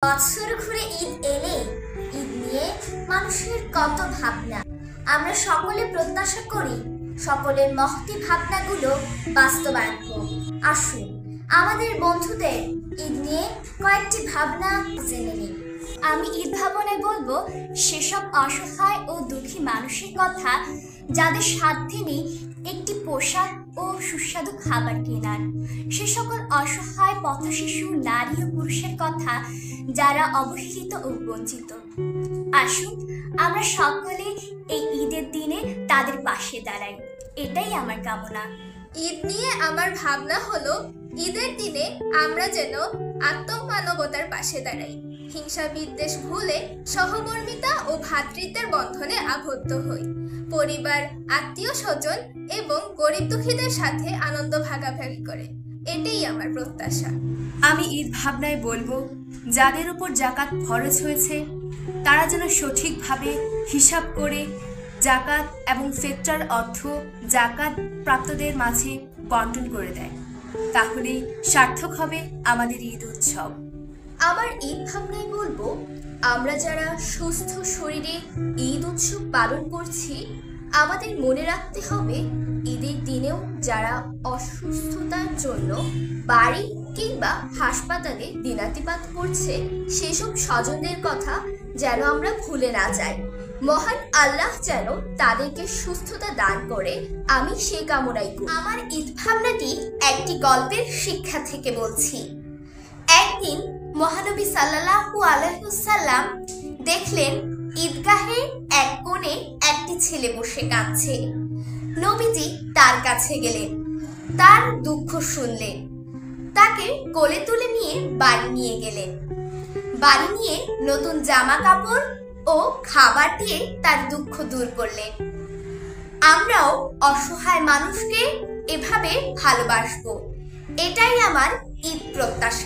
বছর ঘুরে ঈদ এলে ঈদ নিয়ে মানুষের কত ভাবনা। আমরা সকলে প্রত্যাশা করি সকলের মহতি ভাবনাগুলো বাস্তবায়ন হোক। আসুন আমাদের বন্ধুদের ঈদ নিয়ে কয়েকটি ভাবনা জেনে নিন। আমি ঈদ ভাবনায় বলবো সেসব অসহায় ও দুঃখী মানুষের কথা যাদের সাধ্যে নেই একটি পোশাক ও সুস্বাদু খাবার কেনার। সে সকল অসহায় পথশিশু নারী ও পুরুষের কথা যারা অবহেলিত ও বঞ্চিত। আসুন আমরা সকলে এই ঈদের দিনে তাদের পাশে দাঁড়াই, এটাই আমার কামনা। ঈদ নিয়ে আমার ভাবনা হলো ঈদের দিনে আমরা যেন আত্মমানবতার পাশে দাঁড়াই, হিংসা বিদ্বেষ ভুলে সহমর্মিতা ও ভ্রাতৃত্বের বন্ধনে আবদ্ধ হই, পরিবার আত্মীয় স্বজন এবং গরিব দুঃখীদের সাথে আনন্দ ভাগাভাগি করে। এটাই আমার প্রত্যাশা। আমি ঈদ ভাবনায় বলবো যাদের উপর জাকাত ফরজ হয়েছে তারা যেন সঠিকভাবে হিসাব করে জাকাত এবং ফিতরার অর্থ জাকাত প্রাপ্তদের মাঝে বন্টন করে দেয়, তাহলেই সার্থক হবে আমাদের ঈদ উৎসব। আমার ঈদ ভাবনায় বলবো আমরা যারা সুস্থ শরীরে ঈদ উৎসব পালন করছি আমাদের মনে রাখতে হবে ঈদের দিনেও যারা অসুস্থতার জন্য বাড়ি কিংবা হাসপাতালে দিনাতিপাত করছে সেসব স্বজনদের কথা যেন আমরা ভুলে না যাই। মহান আল্লাহ যেন তাদেরকে সুস্থতা দান করে, আমি সে কামনাই করি। আমার ঈদ ভাবনাটি একটি গল্পের শিক্ষা থেকে বলছি। একদিন মহানবী সাল্লাল্লাহু আলাইহি ওয়াসাল্লাম দেখলেন ঈদগাহের এক কোণে একটি ছেলে বসে কাঁদছে। নবীজি তার কাছে গেলেন, তার দুঃখ শুনলেন, তাকে কোলে তুলে নিয়ে বাড়ি নিয়ে গেলেন। বাড়ি নিয়ে নতুন জামা কাপড় ও খাবার দিয়ে তার দুঃখ দূর করলেন। আমরাও অসহায় মানুষকে এভাবে ভালোবাসবো, এটাই আমার ঈদ প্রত্যাশা।